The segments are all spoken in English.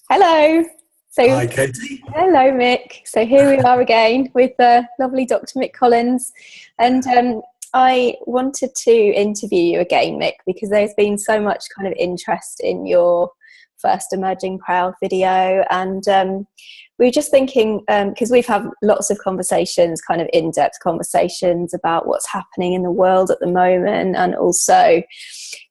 Hello. So, Hi, Katie. hello, Mick. So here we are again with the lovely Dr. Mick Collins, and I wanted to interview you again, Mick, because there's been so much kind of interest in your first Emerging Proud video, and we were just thinking, because we've had lots of conversations, kind of in-depth conversations about what's happening in the world at the moment, and also,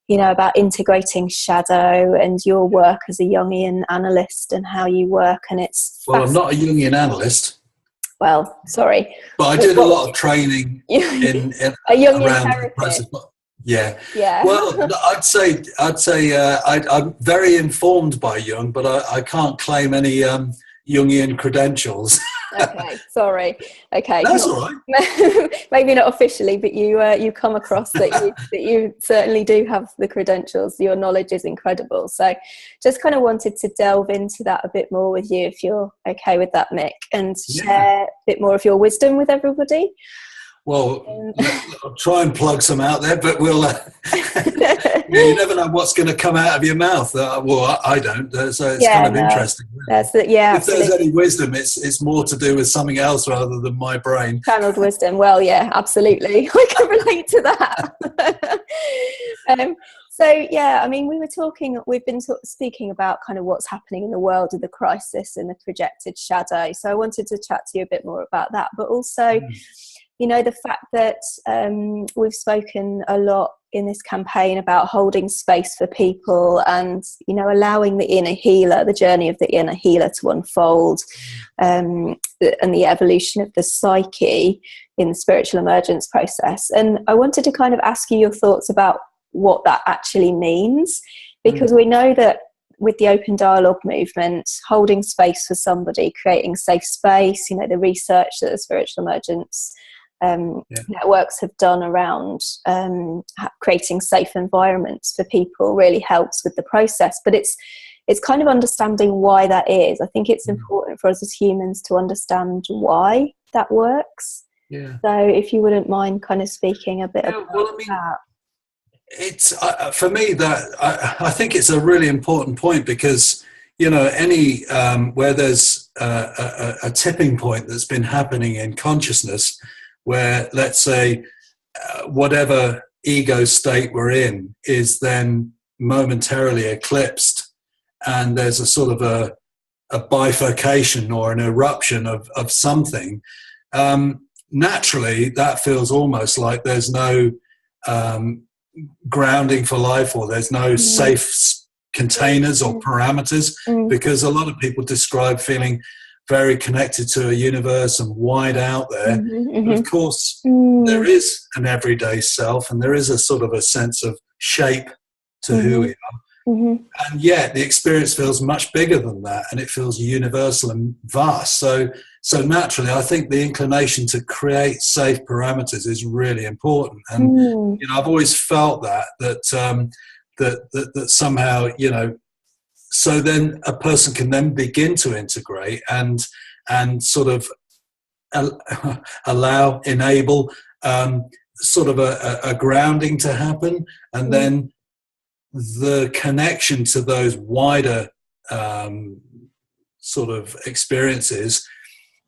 you know, about integrating shadow and your work as a Jungian analyst and how you work. And it's Well, I'm not a Jungian analyst, well, sorry, but I did a lot of training in a Jungian around the process. therapist. Yeah. Yeah. Well, I'm very informed by Jung, but I can't claim any Jungian credentials. Okay, sorry. Okay, That's all right. maybe not officially, but you come across that you certainly do have the credentials. Your knowledge is incredible. So, just kind of wanted to delve into that a bit more with you, if you're okay with that, Mick, and share a bit more of your wisdom with everybody. Well, I'll try and plug some out there, but we'll. You never know what's going to come out of your mouth. Well, I don't, so it's kind of interesting. That's the, yeah. If there's any wisdom, it's more to do with something else rather than my brain. Channeled wisdom. Well, yeah, absolutely. I can relate to that. So yeah, I mean, we've been speaking about kind of what's happening in the world of the crisis and the projected shadow. So I wanted to chat to you a bit more about that, but also, you know, the fact that we've spoken a lot in this campaign about holding space for people and, you know, allowing the inner healer, the journey of the inner healer to unfold, and the evolution of the psyche in the spiritual emergence process. And I wanted to kind of ask you your thoughts about what that actually means, because we know that with the open dialogue movement, holding space for somebody, creating safe space, you know, the research that the spiritual emergence networks have done around creating safe environments for people really helps with the process. But it's kind of understanding why that is. I think it's important for us as humans to understand why that works. Yeah. So if you wouldn't mind kind of speaking a bit about that. It's for me that I think it's a really important point, because, you know, any where there's a tipping point that's been happening in consciousness, where, let's say, whatever ego state we're in is then momentarily eclipsed, and there's a sort of a bifurcation or an eruption of something, naturally that feels almost like there's no grounding for life, or there's no safe containers or parameters, because a lot of people describe feeling very connected to a universe and wide out there. But of course, there is an everyday self, and there is a sort of a sense of shape to who we are. And yet the experience feels much bigger than that, and it feels universal and vast. So naturally, I think the inclination to create safe parameters is really important. And you know, I've always felt that somehow, you know, so then a person can then begin to integrate and sort of enable sort of a grounding to happen, and then the connection to those wider sort of experiences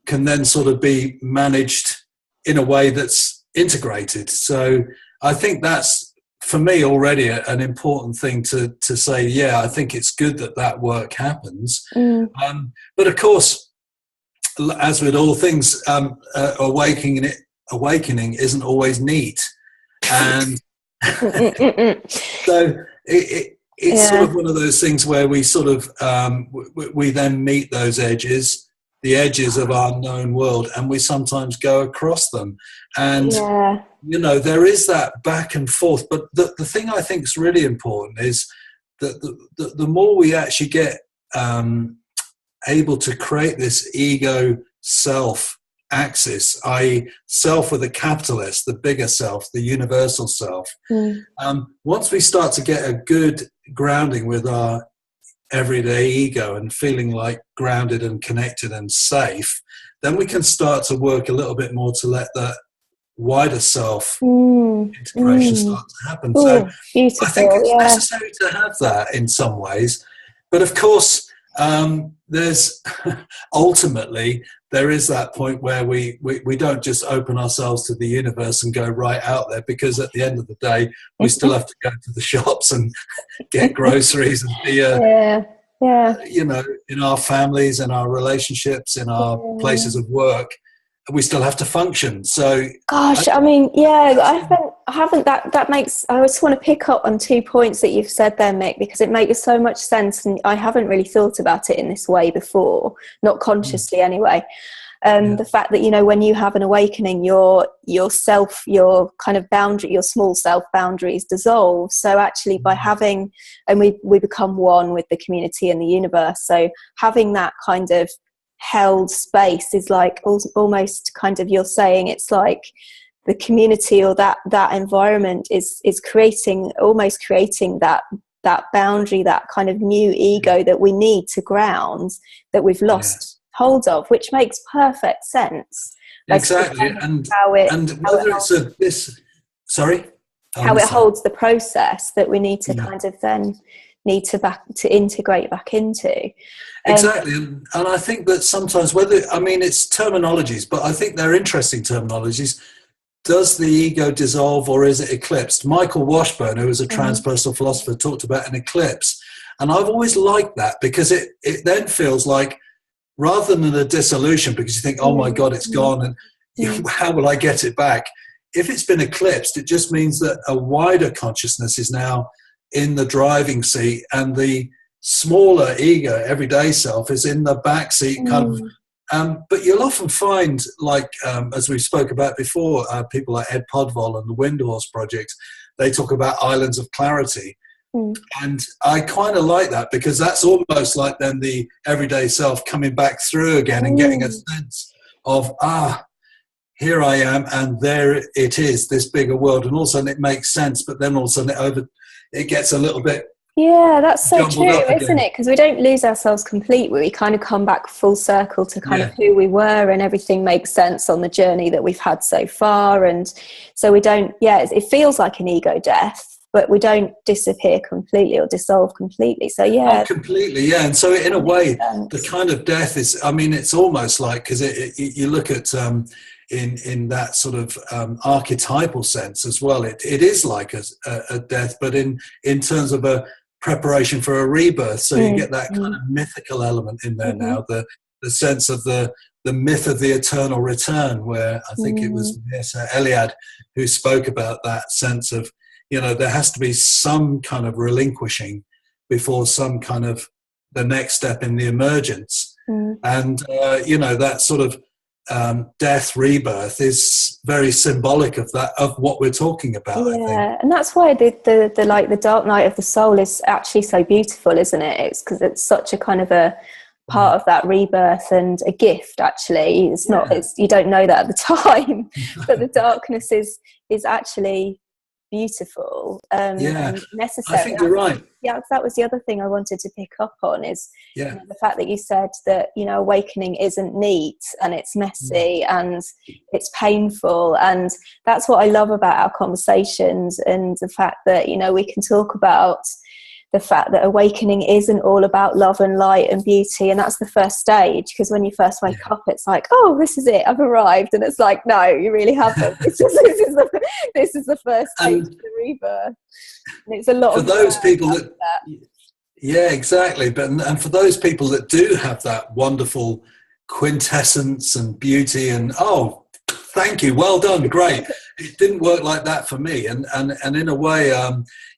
can then sort of be managed in a way that's integrated. So I think that's, for me, already an important thing to say, yeah, I think it's good that work happens. But of course, as with all things, awakening isn't always neat. And so it's sort of one of those things where we sort of, we then meet those edges, the edges of our known world, and we sometimes go across them. And, you know, there is that back and forth. But the thing I think is really important is that the more we actually get able to create this ego self axis, i.e. self with a capital S, the bigger self, the universal self, once we start to get a good grounding with our everyday ego and feeling like grounded and connected and safe, then we can start to work a little bit more to let that wider self integration start to happen. So I think it's necessary to have that in some ways. But of course, There's ultimately there is that point where we don't just open ourselves to the universe and go right out there, because at the end of the day we still have to go to the shops and get groceries and be you know, in our families, in our relationships, in our places of work, we still have to function. So gosh, I mean, I haven't that makes, I just want to pick up on 2 points that you've said there, Mick, because it makes so much sense, and I haven't really thought about it in this way before, not consciously anyway. The fact that, you know, when you have an awakening, your kind of boundary, your small self boundaries dissolve. So actually by having, and we become one with the community and the universe. So having that kind of held space is like almost kind of, you're saying it's like the community or that environment is creating that boundary, that kind of new ego that we need to ground, that we've lost hold of, which makes perfect sense. Exactly. And whether it's how it holds the process that we need to kind of then need to integrate back into. Exactly. And I think that sometimes it's terminologies, but I think they're interesting terminologies. Does the ego dissolve or is it eclipsed? Michael Washburn, who was a transpersonal philosopher, talked about an eclipse. And I've always liked that, because it then feels like, rather than a dissolution, because you think, oh my God, it's gone, and how will I get it back? If it's been eclipsed, it just means that a wider consciousness is now in the driving seat, and the smaller ego, everyday self, is in the back seat, kind of. But you'll often find, like, as we spoke about before, people like Ed Podvol and the Windhorse Project, they talk about islands of clarity. And I kind of like that, because that's almost like then the everyday self coming back through again and getting a sense of, here I am, and there it is, this bigger world. And all of a sudden it makes sense, but then all of a sudden it gets a little bit that's so true, isn't it? Because we don't lose ourselves completely. We kind of come back full circle to kind of who we were, and everything makes sense on the journey that we've had so far. And so we don't, it feels like an ego death, but we don't disappear completely or dissolve completely. So completely, and so in a way, the kind of death is, I mean, it's almost like, because you look at in that sort of archetypal sense as well, it is like a death, but in terms of a preparation for a rebirth. So you get that kind of mythical element in there now, the sense of the myth of the eternal return, where I think it was Mircea Eliade who spoke about that sense of, you know, there has to be some kind of relinquishing before some kind of the next step in the emergence. And, you know, that sort of death, rebirth is very symbolic of that, of what we're talking about. I think. And that's why the dark night of the soul is actually so beautiful, isn't it? It's because it's such a kind of a part of that rebirth and a gift. Actually, it's not. It's, you don't know that at the time, but the darkness is actually beautiful and necessary. I think you're right. That was the other thing I wanted to pick up on, is you know, the fact that you said that, you know, awakening isn't neat, and it's messy and it's painful, and that's what I love about our conversations, and the fact that, you know, we can talk about the fact that awakening isn't all about love and light and beauty, and that's the first stage, because when you first wake up, it's like, oh, this is it, I've arrived, and it's like, no, you really haven't. This is the first stage of the rebirth, and it's a lot for those people that. Yeah, exactly. But and for those people that do have that wonderful quintessence and beauty, and thank you, well done, great. It didn't work like that for me, and in a way,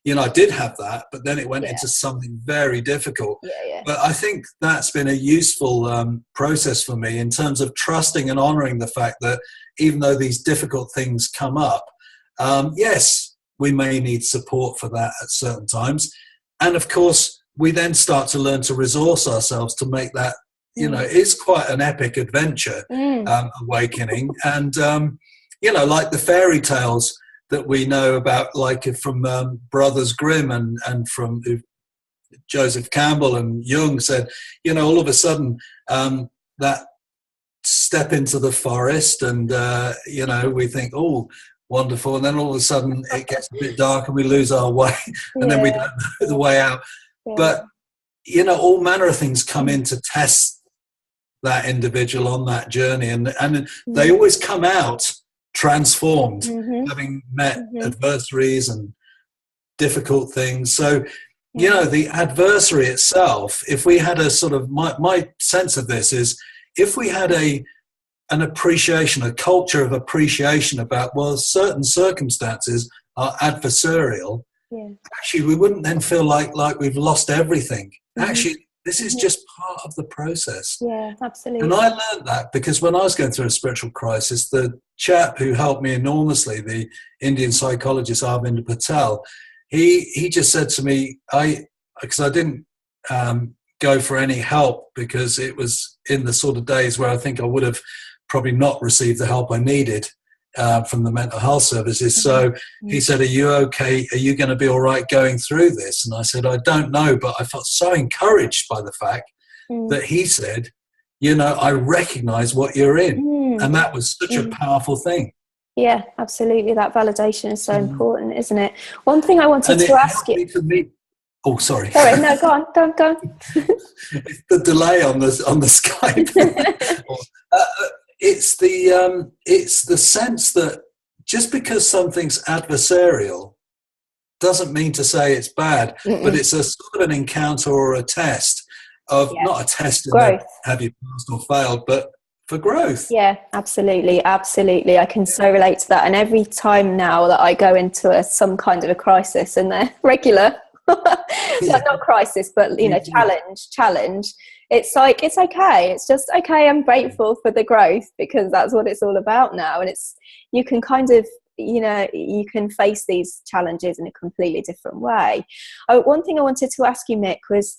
you know, I did have that, but then it went into something very difficult. But I think that's been a useful process for me, in terms of trusting and honouring the fact that even though these difficult things come up, yes, we may need support for that at certain times, and of course we then start to learn to resource ourselves to make that, you know, it's quite an epic adventure, awakening. And, you know, like the fairy tales that we know about, like from Brothers Grimm and from Joseph Campbell and Jung said, you know, all of a sudden that step into the forest and, you know, we think, oh, wonderful. And then all of a sudden it gets a bit dark and we lose our way and then we don't know the way out. But all manner of things come in to test that individual on that journey, and they always come out transformed, having met adversaries and difficult things. So the adversary itself, if we had a sort of, my sense of this is, if we had an appreciation, a culture of appreciation about, well, certain circumstances are adversarial, actually we wouldn't then feel like we've lost everything. Actually, this is just part of the process. Yeah, absolutely. And I learned that because when I was going through a spiritual crisis, the chap who helped me enormously, the Indian psychologist Arvind Patel, he just said to me, because I didn't go for any help, because it was in the sort of days where I think I would have probably not received the help I needed from the mental health services. So he said, are you okay? Are you going to be all right going through this? And I said, I don't know, but I felt so encouraged by the fact that he said, I recognize what you're in. And that was such a powerful thing. Yeah, absolutely. That validation is so important, isn't it? One thing I wanted to ask you. Oh, sorry. Sorry, no, go on. It's the delay on the Skype. It's the sense that just because something's adversarial doesn't mean to say it's bad, but it's a sort of an encounter or a test of, not a test in that have you passed or failed, but for growth. Yeah, absolutely. I can so relate to that. And every time now that I go into some kind of a crisis, and they're regular, not crisis, but challenge, it's like, it's okay, it's just okay, I'm grateful for the growth, because that's what it's all about now. And you can kind of, you can face these challenges in a completely different way. One thing I wanted to ask you, Mick, was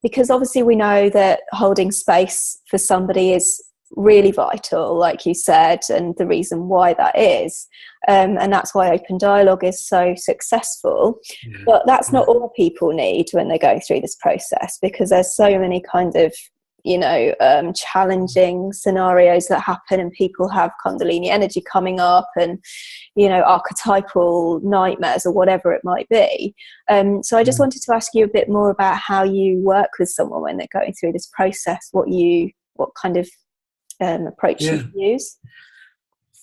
because obviously we know that holding space for somebody is really vital, like you said, and the reason why that is, and that's why open dialogue is so successful. But that's not all people need when they're going through this process, because there's so many kind of challenging scenarios that happen, and people have Kundalini energy coming up, and archetypal nightmares or whatever it might be. So I just wanted to ask you a bit more about how you work with someone when they're going through this process, what kind of approach you use.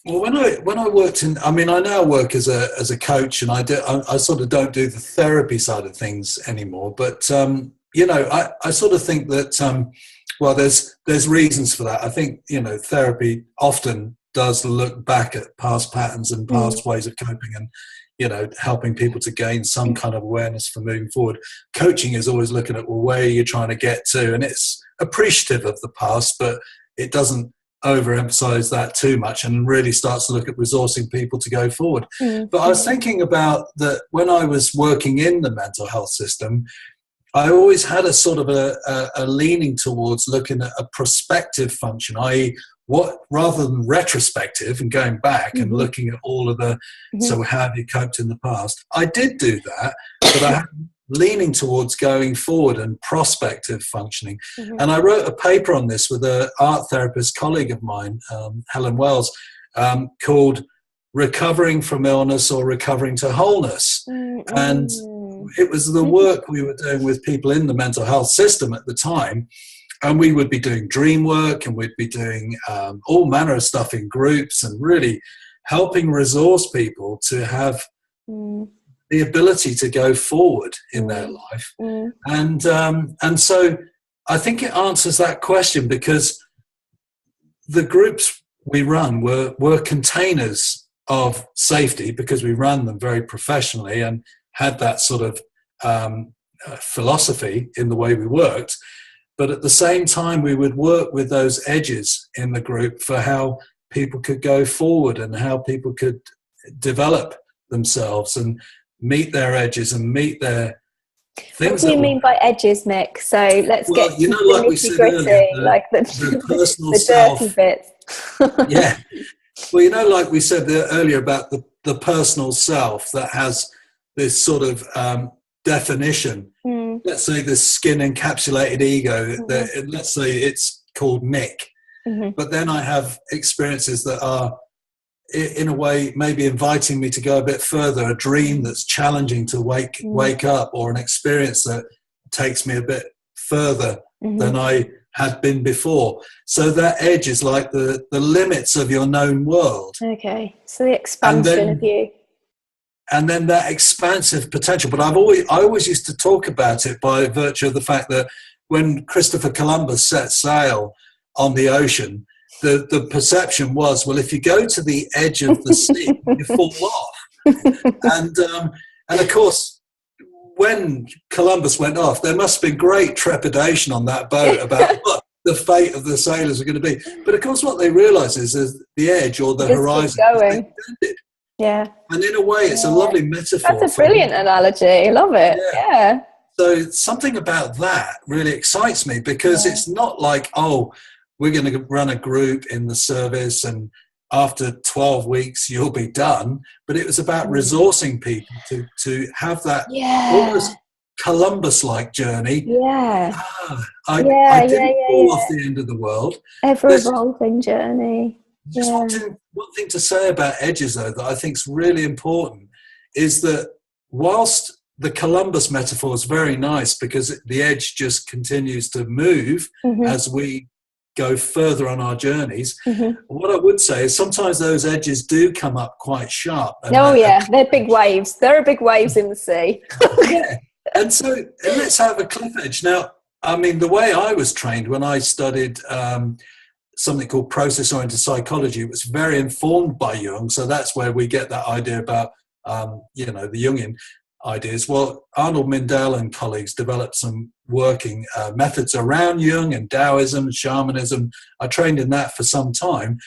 Well, when I worked in, I now work as a coach, and I sort of don't do the therapy side of things anymore, but I sort of think that well, there's reasons for that. I think therapy often does look back at past patterns and past ways of coping, and helping people to gain some kind of awareness for moving forward. Coaching is always looking at, well, where are you trying to get to, and it's appreciative of the past, but it doesn't overemphasize that too much, and really starts to look at resourcing people to go forward. But I was thinking about that when I was working in the mental health system, I always had a sort of a leaning towards looking at a prospective function, i.e. rather than retrospective and going back and looking at all of the, so how have you coped in the past? I did do that, but I had leaning towards going forward and prospective functioning. And I wrote a paper on this with an art therapist colleague of mine, Helen Wells, called Recovering from Illness or Recovering to Wholeness. And it was the work we were doing with people in the mental health system at the time. And we would be doing dream work, and we'd be doing all manner of stuff in groups, and really helping resource people to have the ability to go forward in their life. And so I think it answers that question, because the groups we run were containers of safety, because we ran them very professionally and had that sort of philosophy in the way we worked. But at the same time, we would work with those edges in the group for how people could go forward and how people could develop themselves and meet their edges and meet their things. What do you mean by edges, Mick? So let's get like we said earlier, like the personal the self. dirty bits. Yeah. Well, like we said earlier about the personal self that has this sort of definition. Let's say this skin encapsulated ego, let's say it's called Mick. But then I have experiences that are, in a way, maybe inviting me to go a bit further, a dream that's challenging to wake up, or an experience that takes me a bit further than I had been before. So that edge is like the limits of your known world. Okay, so the expansion of you. And then that expansive potential. But I always used to talk about it by virtue of the fact that when Christopher Columbus set sail on the ocean, the perception was, well, if you go to the edge of the sea, you fall off. And of course, when Columbus went off, there must have been great trepidation on that boat about what the fate of the sailors are going to be. But of course, what they realise is the edge or the horizon is extended. Yeah. And in a way, it's a lovely metaphor. That's a brilliant analogy. I love it. Yeah. So something about that really excites me, because it's not like, oh, we're going to run a group in the service and after 12 weeks you'll be done. But it was about resourcing people to have that almost Columbus-like journey. Yeah. I didn't fall off the end of the world. Ever-evolving journey. Just one thing to say about edges, though, that I think is really important, is that whilst the Columbus metaphor is very nice because the edge just continues to move as we go further on our journeys, what I would say is sometimes those edges do come up quite sharp. They're big waves. There are big waves in the sea. And so let's have a cliff edge. Now, I mean, the way I was trained when I studied something called process-oriented psychology, it was very informed by Jung. So that's where we get that idea about, the Jungian ideas. Well, Arnold Mindell and colleagues developed some working methods around Jung and Taoism and shamanism. I trained in that for some time.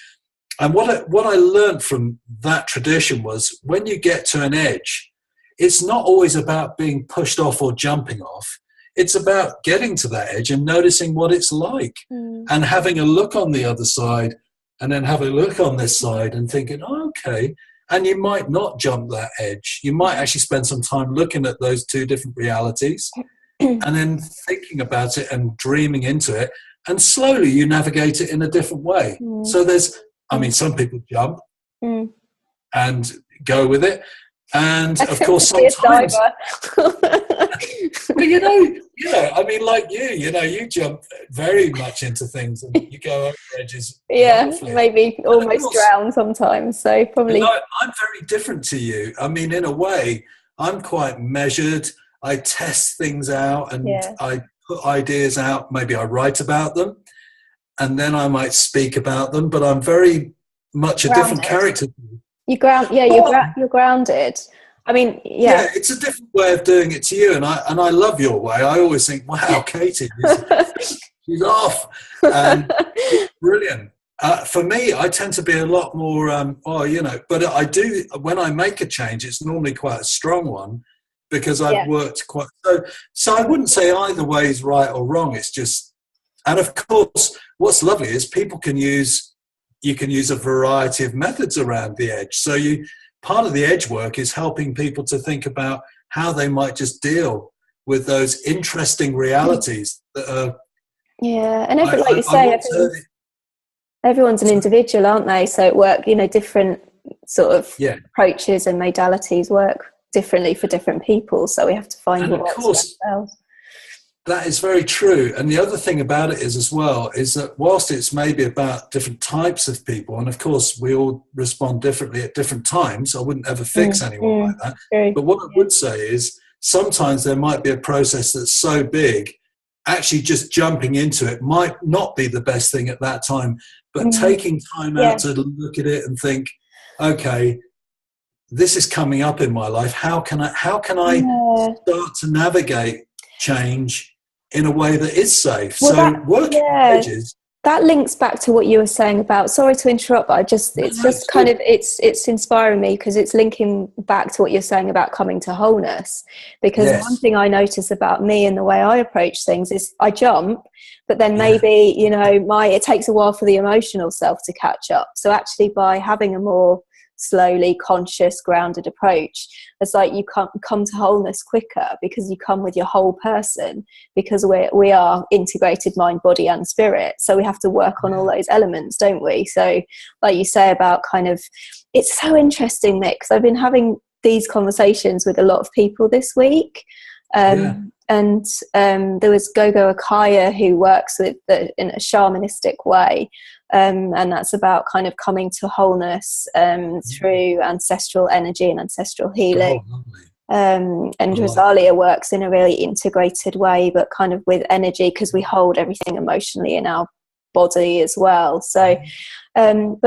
And what I learned from that tradition was when you get to an edge, it's not always about being pushed off or jumping off. It's about getting to that edge and noticing what it's like and having a look on the other side and then have a look on this side and thinking, oh, okay. And you might not jump that edge. You might actually spend some time looking at those two different realities and then thinking about it and dreaming into it. And slowly you navigate it in a different way. So some people jump and go with it. And of course, sometimes, like you jump very much into things and you go over edges. Maybe almost drown sometimes. So probably. I'm very different to you. I mean, in a way, I'm quite measured. I test things out and I put ideas out. Maybe I write about them and then I might speak about them, but I'm very much a different character. You're grounded. I mean, it's a different way of doing it to you, and I love your way. I always think, wow, Katie, she's off, and it's brilliant. For me, I tend to be a lot more, but I do, when I make a change, it's normally quite a strong one because I've worked quite, so I wouldn't say either way is right or wrong. It's just, and of course, what's lovely is you can use a variety of methods around the edge. So part of the edge work is helping people to think about how they might just deal with those interesting realities that are. Yeah, and like you say, everyone's an individual, aren't they? So it work, different sort of approaches and modalities work differently for different people. So we have to find what works for ourselves. That is very true. And the other thing about it is that whilst it's maybe about different types of people, and of course we all respond differently at different times, I wouldn't ever fix anyone like that. True. But what I would say is sometimes there might be a process that's so big, actually just jumping into it might not be the best thing at that time, but taking time out to look at it and think, okay, this is coming up in my life. How can I start to navigate change in a way that is safe? Working edges. That links back to what you were saying about, sorry to interrupt, but it's inspiring me because it's linking back to what you're saying about coming to wholeness. Because one thing I notice about me and the way I approach things is I jump, but then maybe, it takes a while for the emotional self to catch up. So actually by having a more slowly conscious grounded approach, it's like you come to wholeness quicker because you come with your whole person, because we are integrated mind, body and spirit, so we have to work on all those elements, don't we? So like you say about kind of, it's so interesting, Mick, because I've been having these conversations with a lot of people this week, and and there was Gogo Akaya, who works with in a shamanistic way, and that's about kind of coming to wholeness through ancestral energy and ancestral healing. And Rosalia works in a really integrated way, but kind of with energy, because we hold everything emotionally in our body as well. So and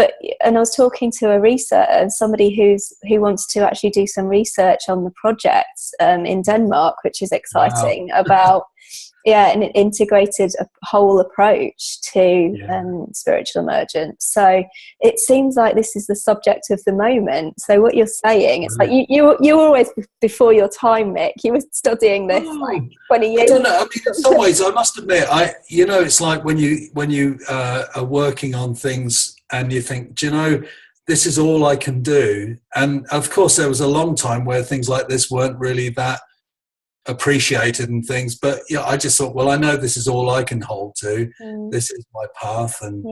I was talking to a researcher, somebody who wants to actually do some research on the project in Denmark, which is exciting. Wow. About an integrated whole approach to spiritual emergence. So it seems like this is the subject of the moment. So what you're saying, it's like you were always before your time, Mick. You were studying this like 20 years. I don't know. I mean, in some ways, I must admit, it's like when you are working on things and you think, do you know, this is all I can do. And of course, there was a long time where things like this weren't really that appreciated and things, but I just thought, well, I know this is all I can hold to. This is my path, and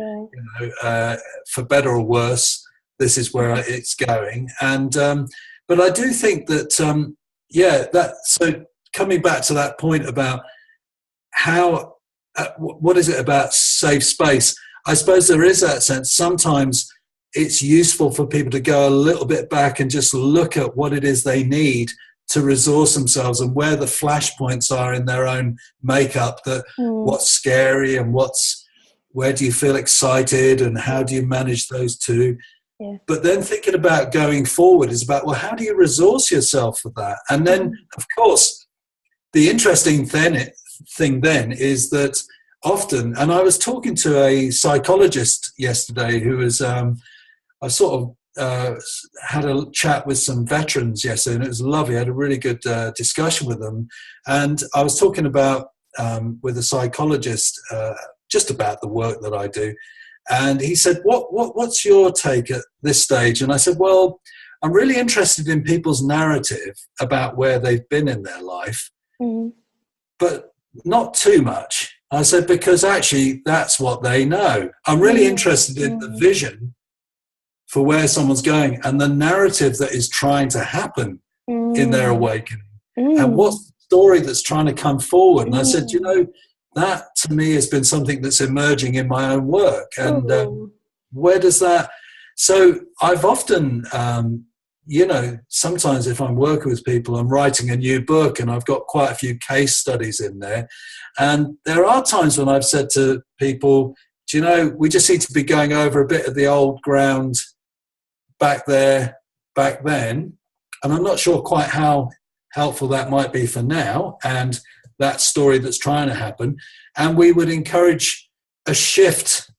for better or worse, this is where it's going. And but I do think that so coming back to that point about how what is it about safe space, I suppose there is that sense sometimes it's useful for people to go a little bit back and just look at what it is they need to resource themselves and where the flashpoints are in their own makeup, that what's scary and where do you feel excited and how do you manage those two. But then thinking about going forward is about, well, how do you resource yourself for that? And then of course the interesting thing then is that often, and I was talking to a psychologist yesterday who was I sort of had a chat with some veterans yesterday, and it was lovely. I had a really good discussion with them, and I was talking about with a psychologist just about the work that I do, and he said, "What's your take at this stage?" And I said, "Well, I'm really interested in people's narrative about where they've been in their life, but not too much." I said, because actually that's what they know. I'm really interested in the vision for where someone's going and the narrative that is trying to happen in their awakening, and what's the story that's trying to come forward. And I said, you know, that to me has been something that's emerging in my own work. And where does that, so I've often, sometimes if I'm working with people, I'm writing a new book and I've got quite a few case studies in there. And there are times when I've said to people, do you know, we just need to be going over a bit of the old ground back then, and I'm not sure quite how helpful that might be for now and that story that's trying to happen. And we would encourage a shift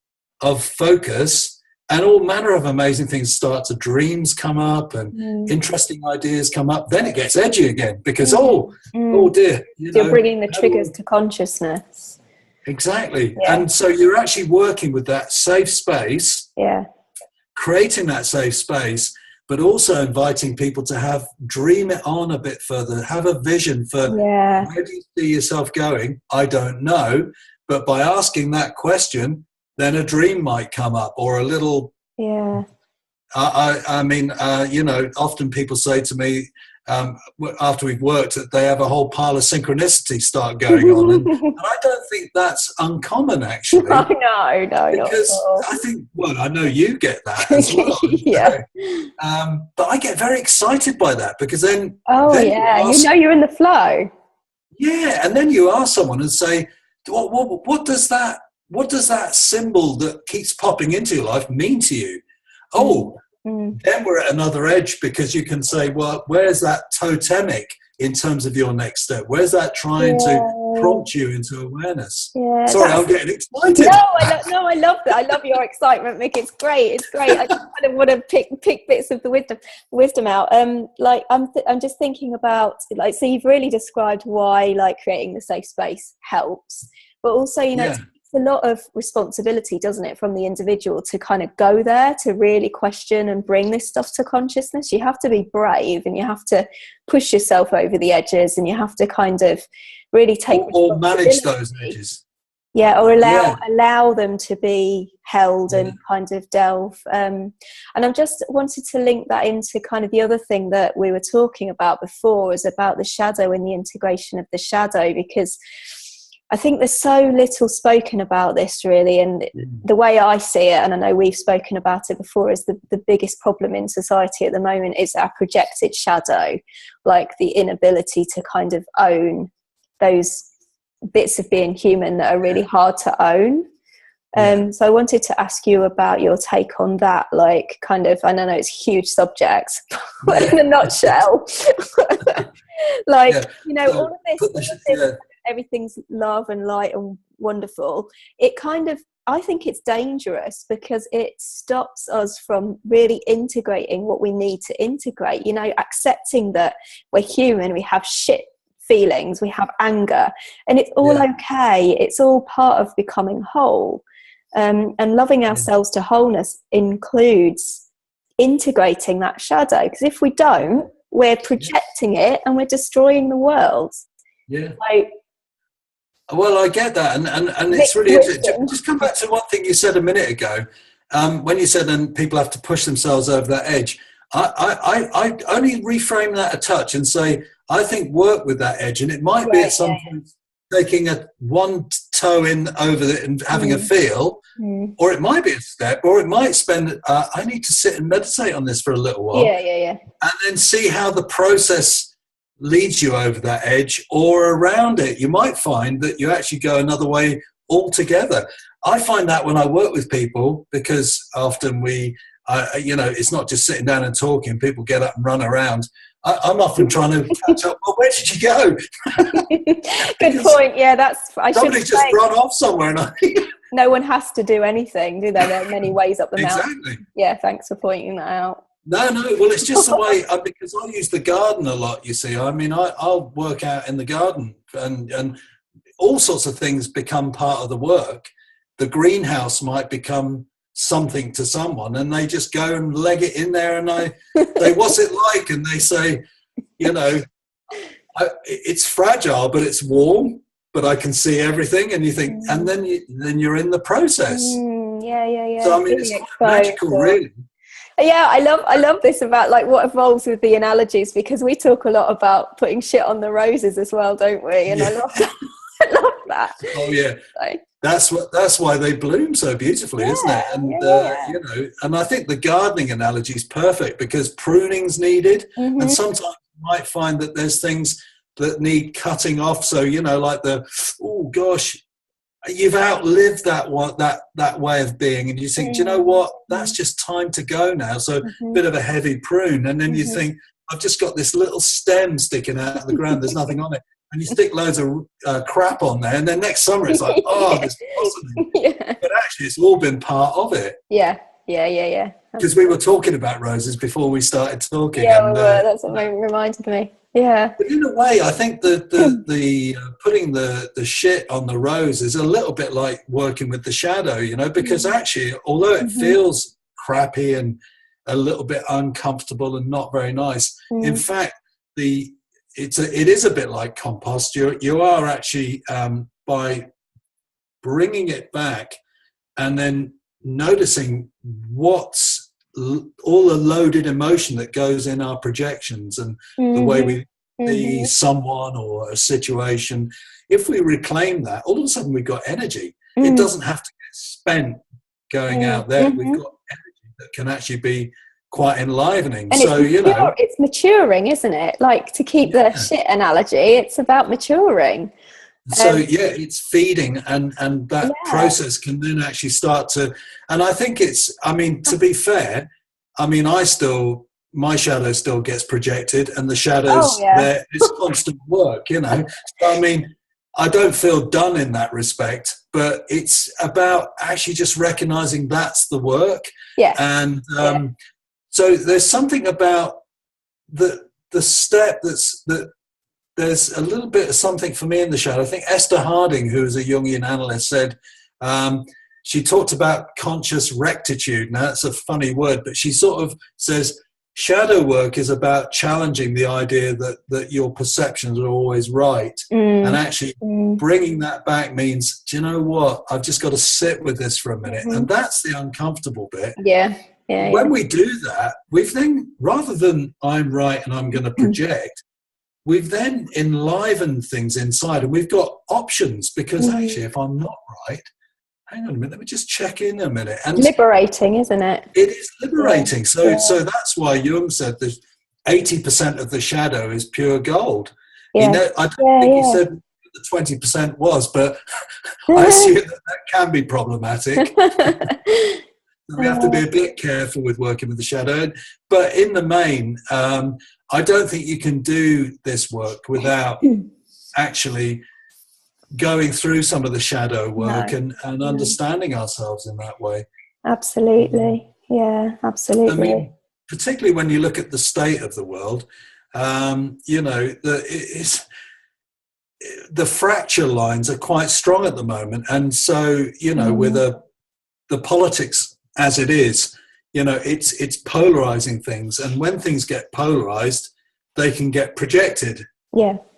of focus, and all manner of amazing things start to, dreams come up and interesting ideas come up. Then it gets edgy again because oh dear, you're bringing the triggers to consciousness. Exactly. And so you're actually working with that safe space, creating that safe space, but also inviting people to dream it on a bit further, have a vision for where do you see yourself going? I don't know. But by asking that question, then a dream might come up, or a little, I mean, often people say to me, after we've worked, that they have a whole pile of synchronicity start going on, and I don't think that's uncommon, actually. No, because I think, well, I know you get that as well. But I get very excited by that, because then you're in the flow. And then you ask someone and say, what does that symbol that keeps popping into your life mean to you? Then we're at another edge, because you can say, well, where's that totemic in terms of your next step? Where's that trying to prompt you into awareness? Sorry, I'm getting excited. I love that. I love your excitement, Mick. It's great. I just kind of want to pick bits of the wisdom out. I'm just thinking about, so you've really described why creating the safe space helps, but also it's a lot of responsibility, doesn't it, from the individual to kind of go there, to really question and bring this stuff to consciousness. You have to be brave, and you have to push yourself over the edges, and you have to kind of really take or manage those edges. Yeah, or allow them to be held and kind of delve. And I just wanted to link that into kind of the other thing that we were talking about before, is about the shadow and the integration of the shadow, because I think there's so little spoken about this really. And the way I see it, and I know we've spoken about it before, is the biggest problem in society at the moment is our projected shadow, like the inability to kind of own those bits of being human that are really hard to own. So I wanted to ask you about your take on that, like kind of, I know it's a huge subject, but in a nutshell, like, you know, all of this, everything's love and light and wonderful. It kind of, I think it's dangerous because it stops us from really integrating what we need to integrate, you know, accepting that we're human, we have shit feelings, we have anger, and it's all okay. It's all part of becoming whole. And loving ourselves to wholeness includes integrating that shadow, because if we don't, we're projecting it and we're destroying the world. Well, I get that, and it's really interesting. Just come back to one thing you said a minute ago, when you said then people have to push themselves over that edge. I only reframe that a touch and say, I think work with that edge, and it might be at some point taking one toe in over it and having a feel, or it might be a step, or it might spend, I need to sit and meditate on this for a little while, and then see how the process leads you over that edge or around it. You might find that you actually go another way altogether. I find that when I work with people, because often you know, it's not just sitting down and talking, people get up and run around. I'm often trying to catch up. Well, where did you go? Good point. Yeah, that's. Somebody just run off somewhere. No one has to do anything, do they? There are many ways up the mountain. Exactly. Yeah, thanks for pointing that out. No. Well, it's just the way, because I use the garden a lot. You see, I mean, I'll work out in the garden, and all sorts of things become part of the work. The greenhouse might become something to someone, and they just go and leg it in there, and I say, what's it like? And they say, you know, it's fragile, but it's warm, but I can see everything. And you think, and then you're in the process. Yeah. So I mean, it's magical, really. Yeah, I love this about like what evolves with the analogies, because we talk a lot about putting shit on the roses as well, don't we? And I love that. I love that. Oh yeah. So. That's why they bloom so beautifully, isn't it? And you know, and I think the gardening analogy is perfect, because pruning's needed, and sometimes you might find that there's things that need cutting off. So you know, like oh gosh, you've outlived that way of being, and you think, do you know what? That's just time to go now. So a bit of a heavy prune, and then you think, I've just got this little stem sticking out of the ground. There's nothing on it. And you stick loads of crap on there, and then next summer it's like, oh, there's blossoming. But actually, it's all been part of it. Yeah. Because we were talking about roses before we started talking. Yeah, and, that's what reminded me. Yeah. But in a way, I think the putting the shit on the rose is a little bit like working with the shadow, you know, because actually, although it feels crappy and a little bit uncomfortable and not very nice, in fact, it is a bit like compost. You are actually, by bringing it back and then noticing what's all the loaded emotion that goes in our projections and the way we see someone or a situation. If we reclaim that, all of a sudden we've got energy. It doesn't have to get spent going out there. We've got energy that can actually be quite enlivening. And so you know, it's maturing, isn't it? Like, to keep the shit analogy, it's about maturing. So it's feeding, and that process can then actually start to, and I think it's, I mean, to be fair, I mean, my shadow still gets projected, and the shadows there, it's constant work, you know. So I mean, I don't feel done in that respect, but it's about actually just recognizing that's the work. And so there's something about the step that there's a little bit of something for me in the shadow. I think Esther Harding, who is a Jungian analyst, said, she talked about conscious rectitude. Now, that's a funny word, but she sort of says shadow work is about challenging the idea that your perceptions are always right. And actually bringing that back means, do you know what? I've just got to sit with this for a minute. And that's the uncomfortable bit. When we do that, we've then, rather than I'm right and I'm going to project, we've then enlivened things inside, and we've got options, because actually, if I'm not right, hang on a minute, let me just check in a minute. And liberating, isn't it? It is liberating. So that's why Jung said that 80% of the shadow is pure gold. I don't think he said the 20% was, but I assume that can be problematic. We have to be a bit careful with working with the shadow. But in the main, I don't think you can do this work without actually going through some of the shadow work and understanding ourselves in that way. Absolutely. Yeah, absolutely. I mean, particularly when you look at the state of the world, you know, the fracture lines are quite strong at the moment. And so, you know, with the politics as it is, you know, it's polarizing things. And when things get polarized, they can get projected. And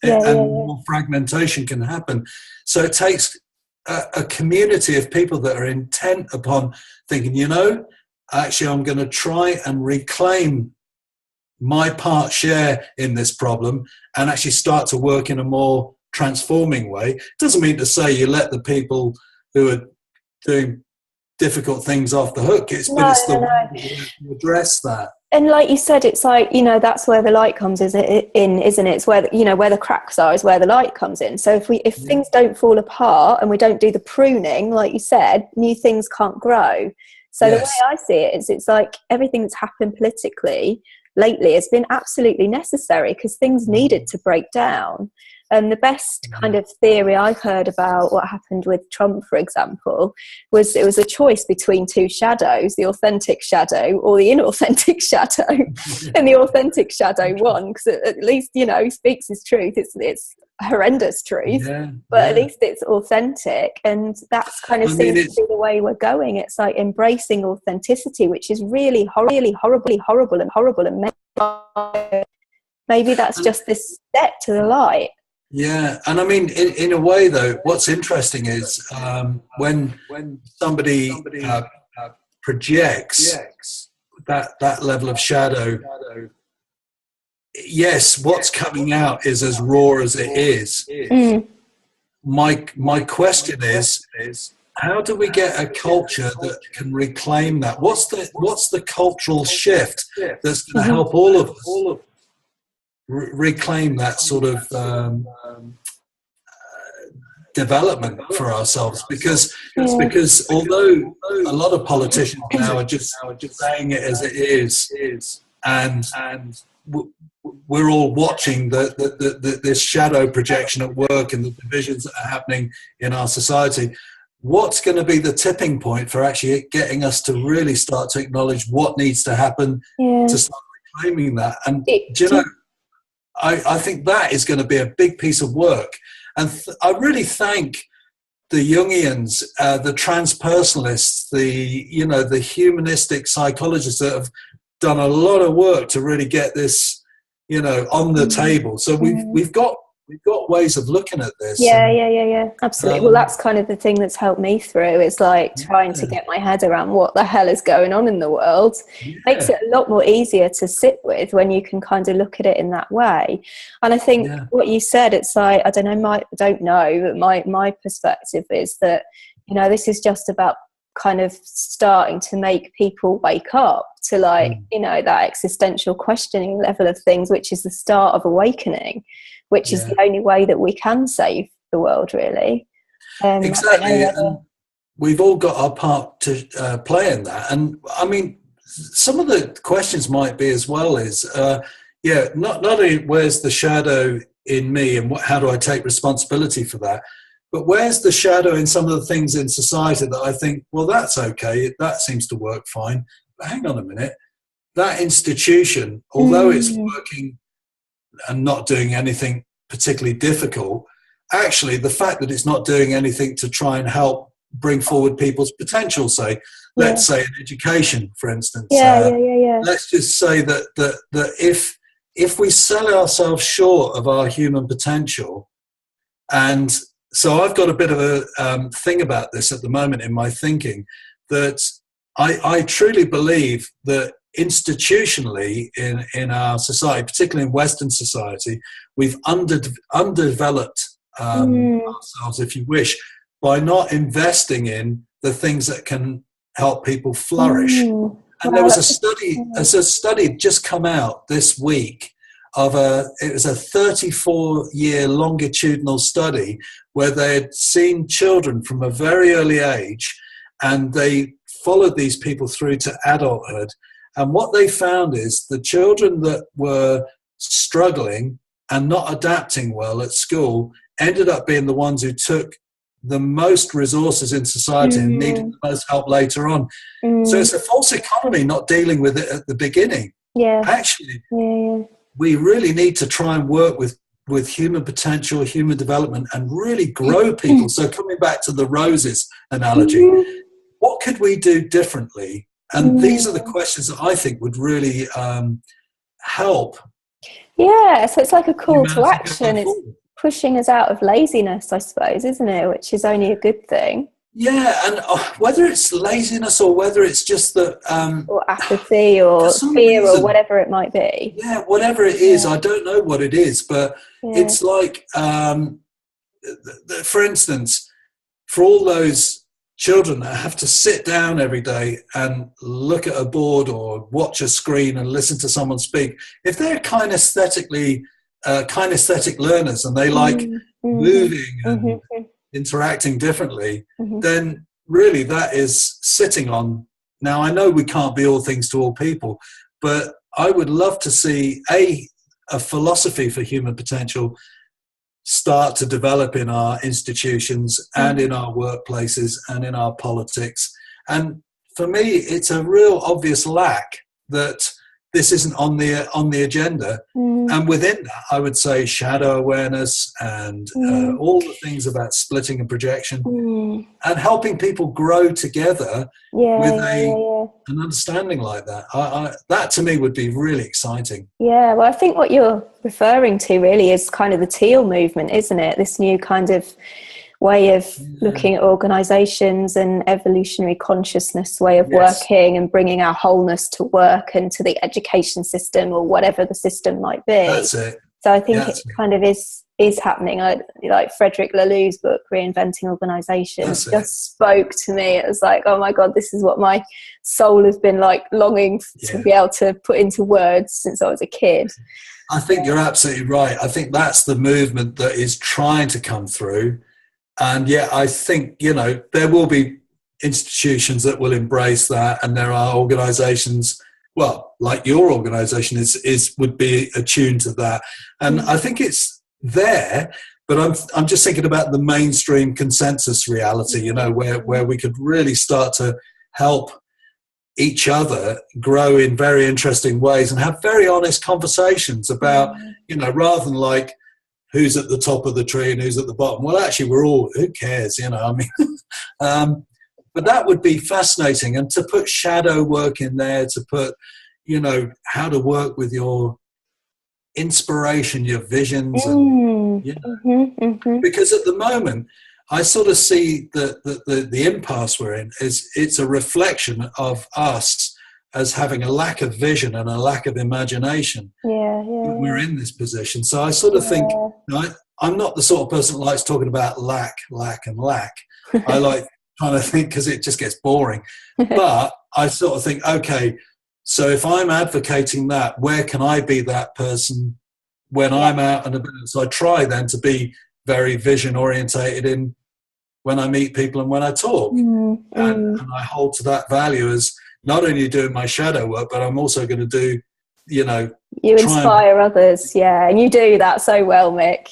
more fragmentation can happen. So it takes a community of people that are intent upon thinking, you know, actually I'm going to try and reclaim my part share in this problem and actually start to work in a more transforming way. It doesn't mean to say you let the people who are doing difficult things off the hook. It's the way to address that. And like you said, it's like, you know, that's where the light comes isn't it? It's where, you know, where the cracks are is where the light comes in. So if things don't fall apart and we don't do the pruning, like you said, new things can't grow. So the way I see it is, it's like everything that's happened politically lately has been absolutely necessary because things needed to break down. And the best kind of theory I've heard about what happened with Trump, for example, was it was a choice between two shadows, the authentic shadow or the inauthentic shadow. And the authentic shadow won because at least, you know, he speaks his truth. It's horrendous truth, but at least it's authentic. And that's kind of seems to be the way we're going. It's like embracing authenticity, which is really horrible and maybe that's just this step to the light. Yeah, and I mean, in a way, though, what's interesting is when somebody projects that level of shadow, yes, what's coming out is as raw as it is. My question is, how do we get a culture that can reclaim that? What's the cultural shift that's going to help all of us reclaim that sort of development for ourselves? Because although a lot of politicians now are just saying it as it is, and we're all watching this shadow projection at work and the divisions that are happening in our society. What's going to be the tipping point for actually getting us to really start to acknowledge what needs to happen to start reclaiming that? And do you know, I think that is going to be a big piece of work. And I really thank the Jungians, the transpersonalists, the humanistic psychologists that have done a lot of work to really get this, you know, on the table. So we've got ways of looking at this. Yeah, absolutely. Well, that's kind of the thing that's helped me through, is like trying to get my head around what the hell is going on in the world. Makes it a lot more easier to sit with when you can kind of look at it in that way. And I think what you said, it's like, I don't know, but my perspective is that, you know, this is just about kind of starting to make people wake up to, like, you know, that existential questioning level of things, which is the start of awakening, which is the only way that we can save the world, really. Exactly. And we've all got our part to play in that. And I mean, some of the questions might be as well is, not only where's the shadow in me and how do I take responsibility for that, but where's the shadow in some of the things in society that I think, well, that's okay, that seems to work fine. But hang on a minute, that institution, although it's working and not doing anything particularly difficult, actually the fact that it's not doing anything to try and help bring forward people's potential, say. Let's say in education, for instance. Let's just say that if we sell ourselves short of our human potential, and so I've got a bit of a thing about this at the moment in my thinking, that I truly believe that institutionally in our society, particularly in Western society, we've underdeveloped ourselves, if you wish, by not investing in the things that can help people flourish. And there was a study just come out this week it was a 34-year longitudinal study where they had seen children from a very early age, and they followed these people through to adulthood. And what they found is the children that were struggling and not adapting well at school ended up being the ones who took the most resources in society and needed the most help later on. So it's a false economy not dealing with it at the beginning. Actually, we really need to try and work with human potential, human development, and really grow people. So coming back to the roses analogy, what could we do differently? And these are the questions that I think would really help. Yeah, so it's like a call to action. It's pushing us out of laziness, I suppose, isn't it? Which is only a good thing. Yeah, and whether it's laziness or whether it's just that... or apathy or fear or whatever it might be. Yeah, whatever it is, I don't know what it is, but it's like, for instance, for all those children that have to sit down every day and look at a board or watch a screen and listen to someone speak, if they're kinesthetic learners and they like moving and interacting differently, then really that is sitting on. Now, I know we can't be all things to all people, but I would love to see a philosophy for human potential start to develop in our institutions and in our workplaces and in our politics. And for me, it's a real obvious lack that this isn't on the agenda. And within that, I would say shadow awareness and all the things about splitting and projection and helping people grow together with an understanding like that. That to me would be really exciting. Yeah, well, I think what you're referring to really is kind of the Teal Movement, isn't it? This new kind of way of looking at organisations and evolutionary consciousness way of working and bringing our wholeness to work and to the education system or whatever the system might be. That's it. So I think it kind of is happening. Like Frederick Laloux's book, Reinventing Organisations, just spoke to me. It was like, oh my God, this is what my soul has been like longing to be able to put into words since I was a kid. I think you're absolutely right. I think that's the movement that is trying to come through. And I think, there will be institutions that will embrace that, and there are organisations, well, like your organisation would be attuned to that. And I think it's there, but I'm just thinking about the mainstream consensus reality, where we could really start to help each other grow in very interesting ways and have very honest conversations about, rather than like, who's at the top of the tree and who's at the bottom. Well, actually, we're all, who cares, but that would be fascinating. And to put shadow work in there, to put, how to work with your inspiration, your visions. And, because at the moment, I sort of see that the impasse we're in it's a reflection of us as having a lack of vision and a lack of imagination. We're in this position. So I sort of think, I'm not the sort of person that likes talking about lack. I like trying to think because it just gets boring. But I sort of think, okay, so if I'm advocating that, where can I be that person when I'm out and about? So I try then to be very vision orientated in when I meet people and when I talk. And I hold to that value as not only doing my shadow work, but I'm also going to do, you inspire others. And you do that so well, Mick.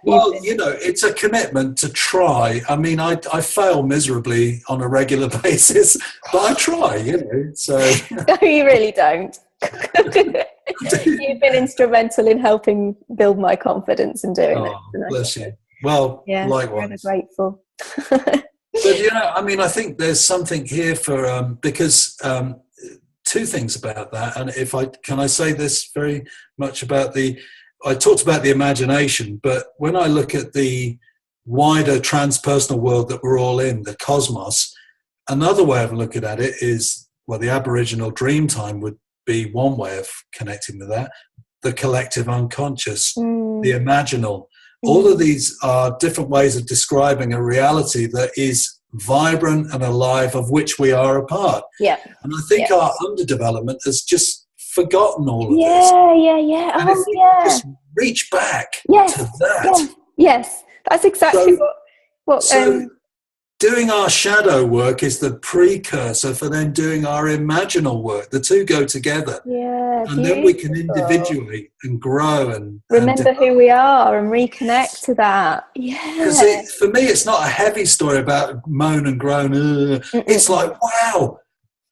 Well, it's a commitment to try. I mean, I fail miserably on a regular basis, but I try, so. No, you really don't. You've been instrumental in helping build my confidence in doing this. Bless you. Well, likewise. I'm grateful. But I mean, I think there's something here for because two things about that. And can I say this very much about I talked about the imagination, but when I look at the wider transpersonal world that we're all in, the cosmos, another way of looking at it is, well, the Aboriginal dream time would be one way of connecting with that. The collective unconscious, the imaginal. All of these are different ways of describing a reality that is vibrant and alive, of which we are a part. Yeah. And I think our underdevelopment has just forgotten all of this. Yeah. And if we just reach back to that. Yes. That's exactly what doing our shadow work is the precursor for then doing our imaginal work. The two go together. Yeah, and then we can individuate and grow and remember who we are and reconnect to that. Yeah. Because for me, it's not a heavy story about moan and groan. It's like, wow.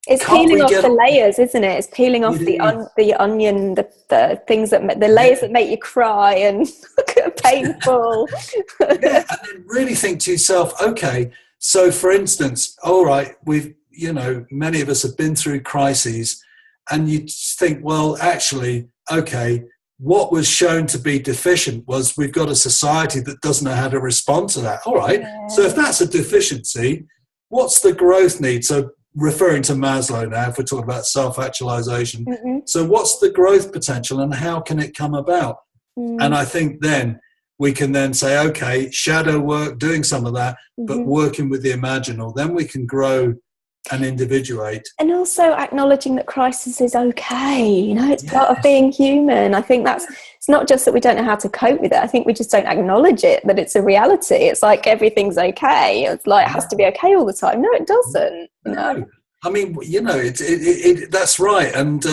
It's peeling off the layers, isn't it? It's peeling off the onion, the things the layers that make you cry and painful. And then really think to yourself, okay, so for instance, all right, many of us have been through crises, and you think, well, actually, okay, what was shown to be deficient was we've got a society that doesn't know how to respond to that. All right, so if that's a deficiency, what's the growth need? So referring to Maslow now, if we're talking about self-actualization, so what's the growth potential and how can it come about? And I think then we can then say, okay, shadow work, doing some of that, but working with the imaginal, then we can grow and individuate. And also acknowledging that crisis is okay. It's part of being human. I think it's not just that we don't know how to cope with it. I think we just don't acknowledge it, that it's a reality. It's like everything's okay. It's like it has to be okay all the time. No, it doesn't. No. I mean, that's right. And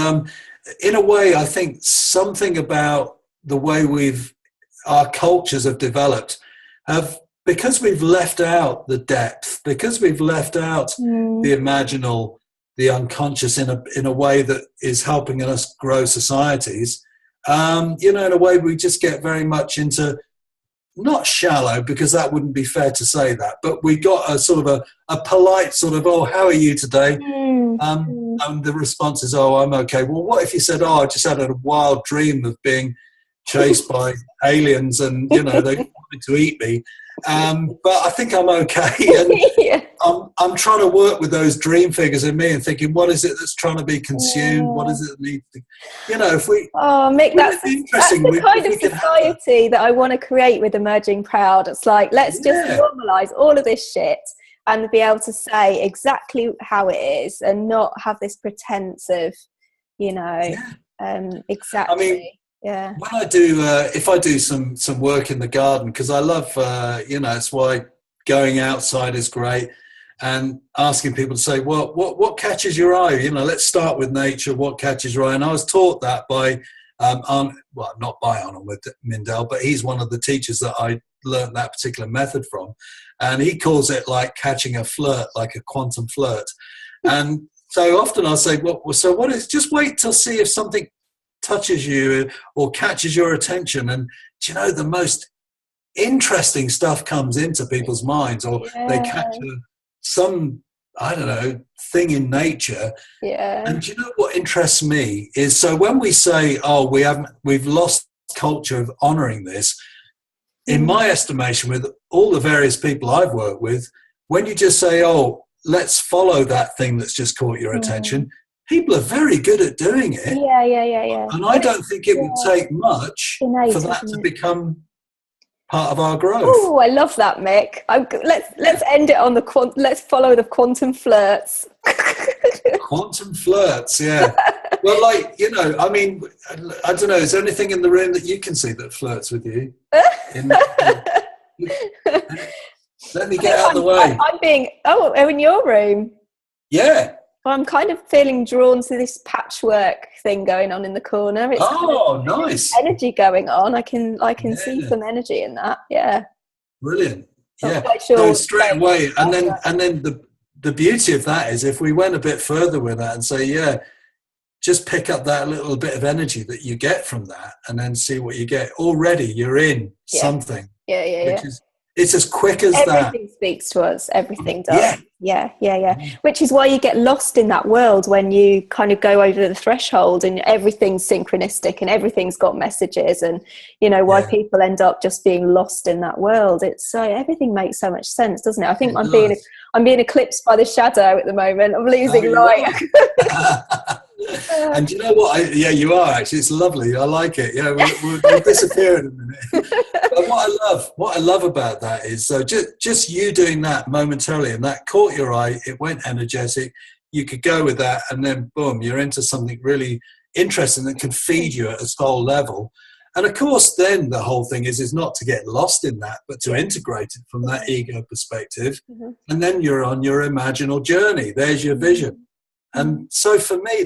in a way, I think something about the way our cultures have developed because we've left out the depth, because we've left out the imaginal, the unconscious in a way that is helping us grow societies. In a way we just get very much into, not shallow, because that wouldn't be fair to say that, but we got a sort of a polite sort of, oh, how are you today? And the response is, oh, I'm okay. Well, what if you said, oh, I just had a wild dream of being chased by aliens and, they wanted to eat me. But I think I'm okay. And I'm trying to work with those dream figures in me and thinking, what is it that's trying to be consumed? What is it that needs to, if we... Oh, Mick, that's the kind of society that I want to create with Emerging Proud. It's like, let's just normalise all of this shit and be able to say exactly how it is and not have this pretense of, exactly. I mean, when I do, if I do some work in the garden, because I love, it's why going outside is great, and asking people to say, well, what catches your eye? Let's start with nature. What catches your eye? And I was taught that by, not by Arnold Mindell, but he's one of the teachers that I learned that particular method from. And he calls it like catching a flirt, like a quantum flirt. And so often I'll say, well, so what is, just wait till see if something touches you or catches your attention, and the most interesting stuff comes into people's minds, or they capture some, I don't know, thing in nature. And what interests me is, so when we say, oh, we've lost culture of honoring this, in my estimation, with all the various people I've worked with, when you just say, oh, let's follow that thing that's just caught your attention, people are very good at doing it. Yeah. And I don't think it would take much for that to become part of our growth. Oh, I love that, Mick. Let's end it on let's follow the quantum flirts. Quantum flirts, yeah. Well, I mean, I don't know, is there anything in the room that you can see that flirts with you? Let me get out of the way. In your room. Yeah. Well, I'm kind of feeling drawn to this patchwork thing going on in the corner. It's nice energy going on. I can see some energy in that. Yeah. Brilliant. Not quite sure. So straight away, and then the beauty of that is, if we went a bit further with that and say, just pick up that little bit of energy that you get from that, and then see what you get. Already, you're in something. Yeah. It's as quick as that. Everything speaks to us. Everything does. Yeah. Which is why you get lost in that world when you kind of go over the threshold and everything's synchronistic and everything's got messages, and you know why people end up just being lost in that world. It's so everything makes so much sense, doesn't it? I think I'm being eclipsed by the shadow at the moment. I'm losing light. And you know what? You are actually. It's lovely. I like it. Yeah, we'll disappear in a minute. But what I love about that is, so just you doing that momentarily, and that caught your eye. It went energetic. You could go with that, and then boom, you're into something really interesting that can feed you at a soul level. And of course, then the whole thing is not to get lost in that, but to integrate it from that ego perspective. And then you're on your imaginal journey. There's your vision. And so for me,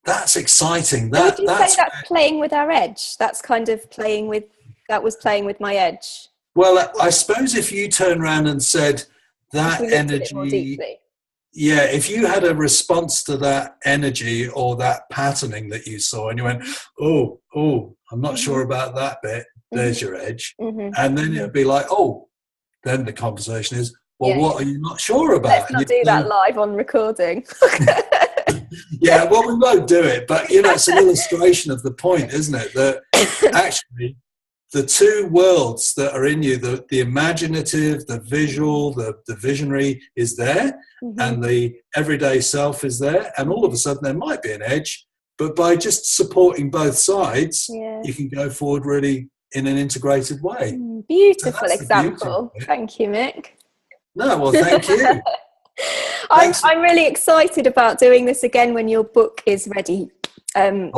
that's exciting. Would you say that's playing with our edge? That's kind of playing with my edge. Well, I suppose if you turn around and said that energy, if you had a response to that energy or that patterning that you saw, and you went, oh, I'm not sure about that bit. There's your edge. And then it'd be like, then the conversation is, well, what are you not sure about? Let's not do that live on recording. Yeah, well, we won't do it, but it's an illustration of the point, isn't it? That actually the two worlds that are in you, the imaginative, the visual, the visionary is there, and the everyday self is there, and all of a sudden there might be an edge, but by just supporting both sides, you can go forward really in an integrated way. Beautiful example. Thank you, Mick. No, well, thank you. I'm really excited about doing this again when your book is ready. It's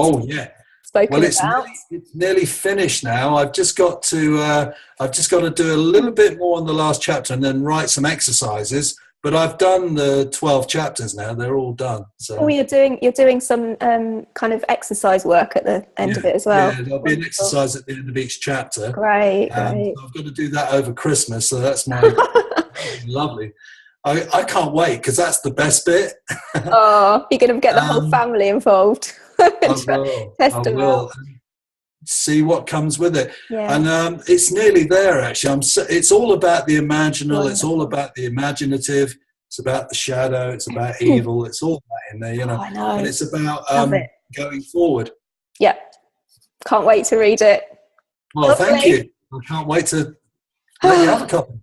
nearly finished now. I've just got to do a little bit more on the last chapter and then write some exercises. But I've done the 12 chapters now; they're all done. So you're doing some kind of exercise work at the end of it as well. Yeah, there'll be an exercise at the end of each chapter. Great. I've got to do that over Christmas, so that's my lovely. I can't wait because that's the best bit. You're going to get the whole family involved. I will. See what comes with it. And it's nearly there, actually. It's all about the imaginal. Wonderful. It's all about the imaginative. It's about the shadow. It's about evil. It's all that in there, I know. And it's about going forward. Yeah. Can't wait to read it. Well, thank you. I can't wait to let you have a copy.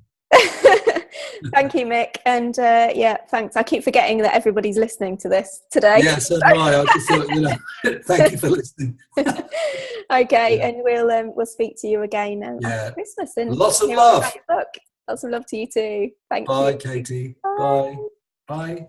Thank you, Mick, and thanks. I keep forgetting that everybody's listening to this today. Yes, so do I. I just thought, thank you for listening. Okay, and we'll speak to you again after Christmas. And lots of love. Lots of love to you too. Thank you. Bye, Katie. Bye. Bye.